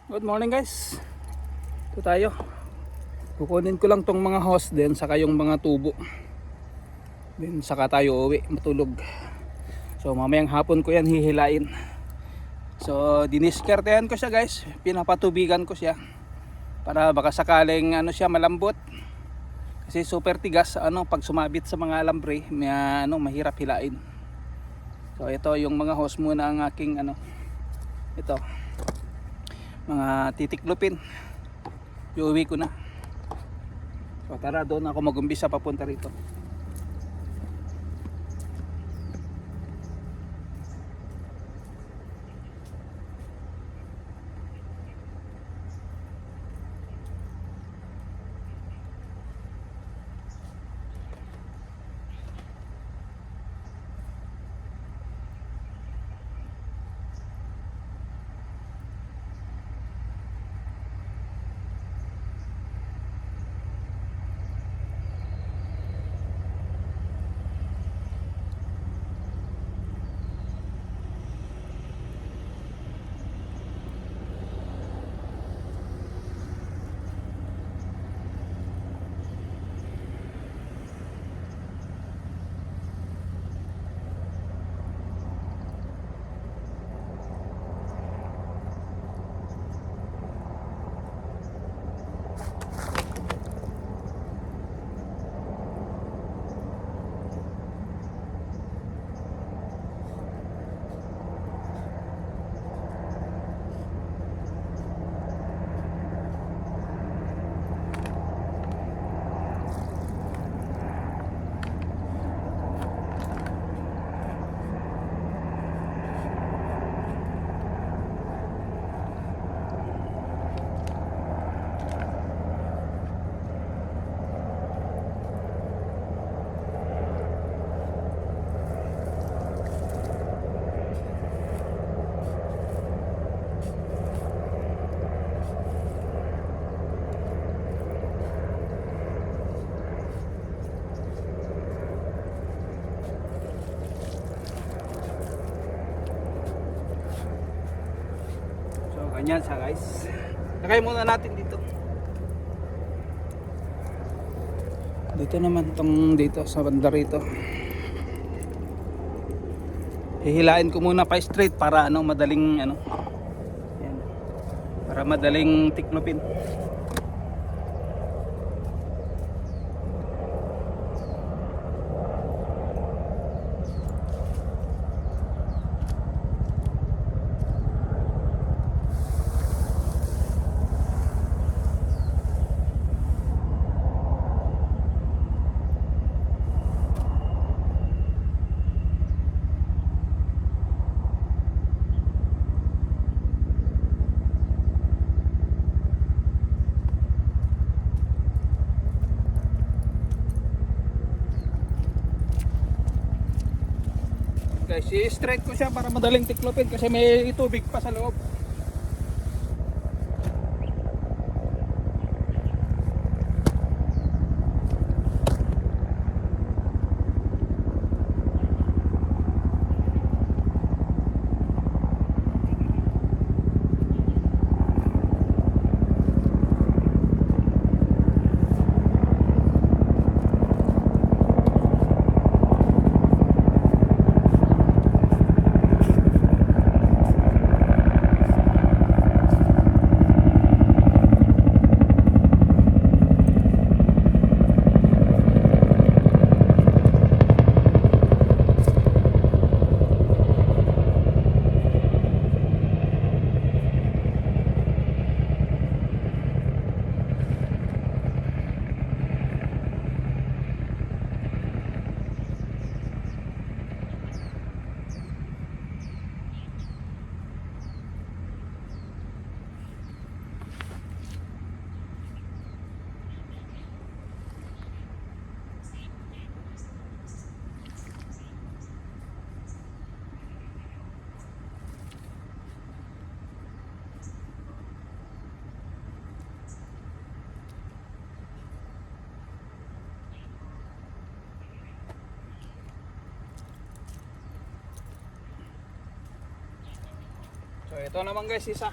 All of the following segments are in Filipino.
Good morning guys. Ito tayo. Kukunin ko lang tong mga hose din saka yung mga tubo. Then saka tayo uwi matulog. So mamayang hapon ko yan hihilain. So diniskartehan ko siya guys. Pinapatubigan ko siya. Para baka sakaling siya malambot. Kasi super tigas pag sumabit sa mga alambre, mahirap hilain. So ito yung mga hose muna ang aking ito. Mga titiklupin. Iuwi ko na. So tara, doon ako mag-umpisa papunta rito. Ganyan siya guys. Lagay muna natin dito. Dito naman dito sa banda rito. Hihilain ko muna pa straight para madaling yan, para madaling tiklopin. Guys, i-straight ko siya para madaling tiklopin kasi may tubig pa sa loob. So ito naman guys, isa.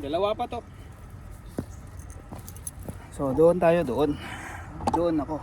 Dalawa pa to. So doon tayo, doon. Doon ako.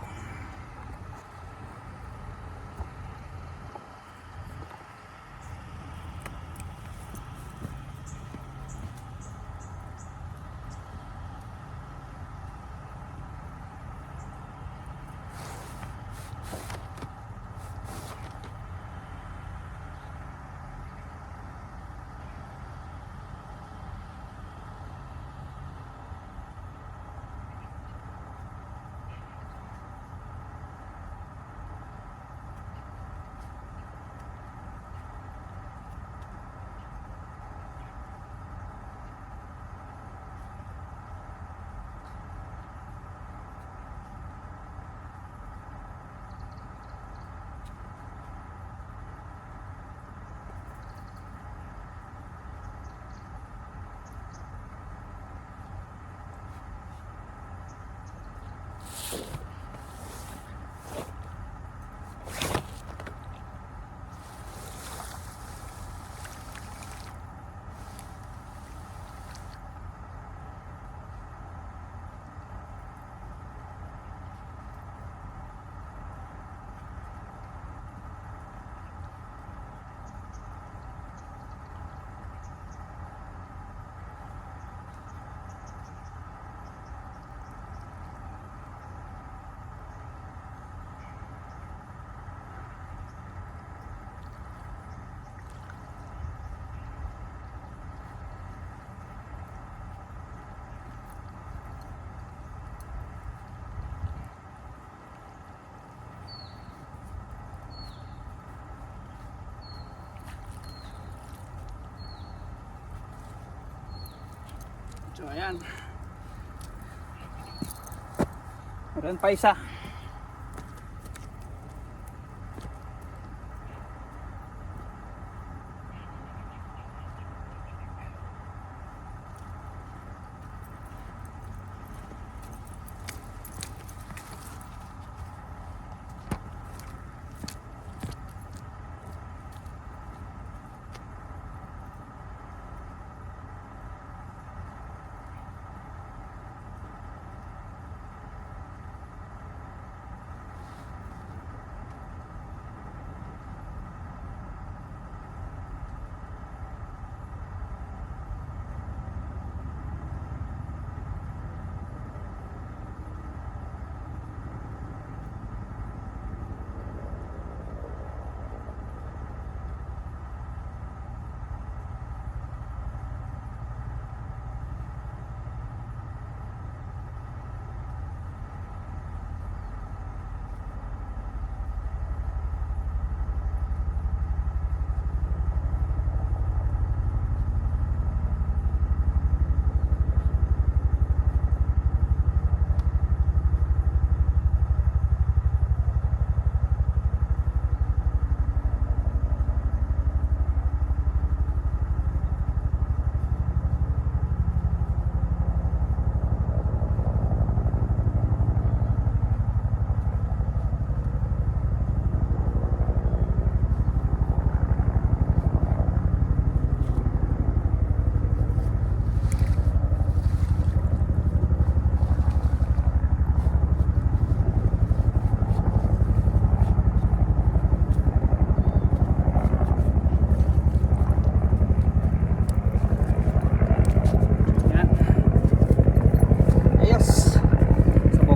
So ayan. Meron pa isa.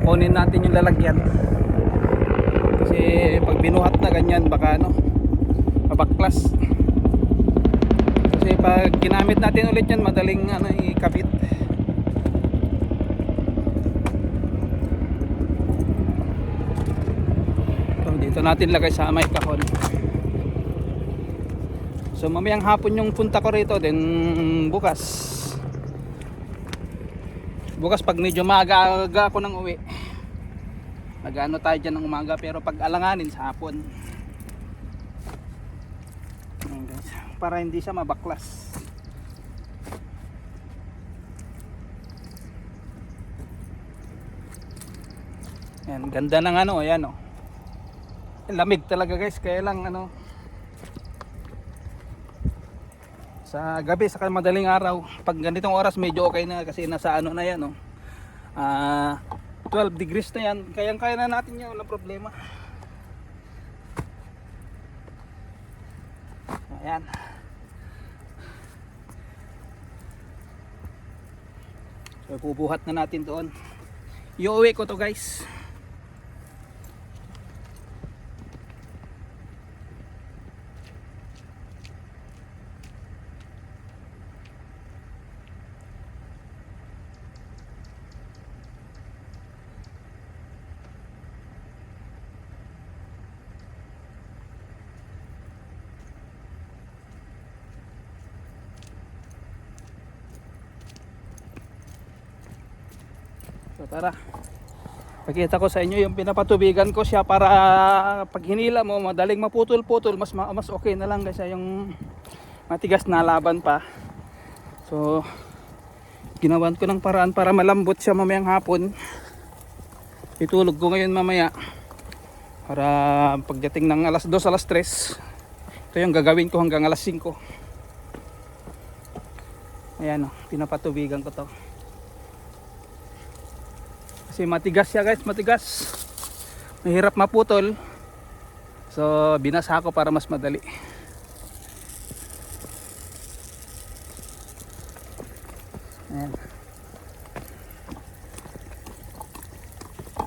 Kunin natin yung lalagyan kasi pag binuhat na ganyan baka ano mabaklas, kasi pag ginamit natin ulit yan madaling ano ikabit. So, dito natin lagay sa may kahon. So mamayang hapon yung punta ko rito, then bukas pag medyo maaga ako nang uwi, mag-ano tayo dyan ng umaga, pero pag alanganin sa hapon. Ayan guys, para hindi siya mabaklas. Ayan, ganda ng ano, ayan o. Lamig talaga guys, kaya lang ano, sa gabi sa madaling araw. Pag ganitong oras medyo okay na kasi nasa ano na yan, no? 12 degrees na yan, kayang-kaya na natin yun, walang problema. Ayan. So pubuhat na natin doon. Iuwi ko to guys. So tara, pakita ko sa inyo yung pinapatubigan ko siya para pag hinila mo madaling maputol-putol, mas okay na lang kasi yung matigas na laban pa. So ginawan ko ng paraan para malambot siya mamayang hapon. Itulog ko ngayon mamaya para pagdating ng alas 2, alas 3 ito yung gagawin ko hanggang alas 5. Ayan, pinapatubigan ko to. Kasi matigas siya guys, matigas. Mahirap maputol. So binasa ko para mas madali. Ayan.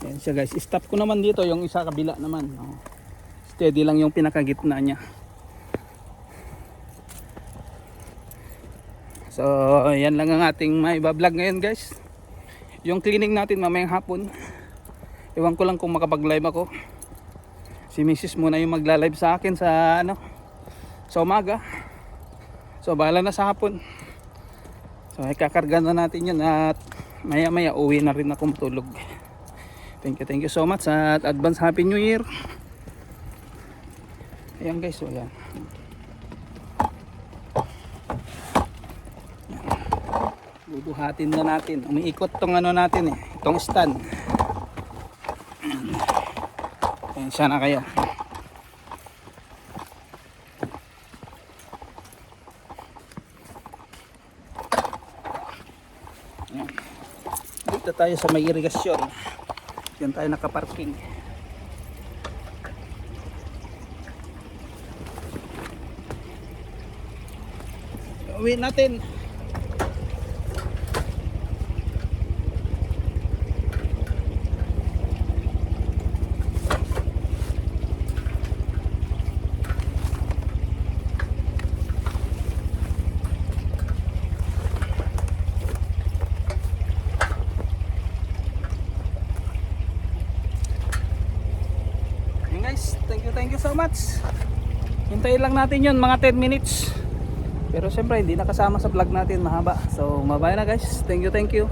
Ayan siya guys. Stop ko naman dito yung isa kabila naman. Steady lang yung pinakagitna niya. So yan lang ang ating may bablog ngayon guys. Yung cleaning natin mamayang hapon. Ewan ko lang kung makapag-live ako. Si Mrs. muna yung magla-live sa akin sa sa umaga. So bahala na sa hapon. So ikakarga na natin yun at maya maya uwi na rin ako matulog. Thank you so much at advance Happy New Year. Ayan guys, so ayan. Bubuhatin na natin. Umiikot tong natin itong stand. Ayan siya na kayo. Ayan. Dito tayo sa may irigasyon. Diyan tayo nakaparking. Uwi natin. Guys, thank you so much. Hintayin lang natin yun mga 10 minutes. Pero syempre hindi nakasama sa vlog natin, mahaba. So mabay na guys. Thank you.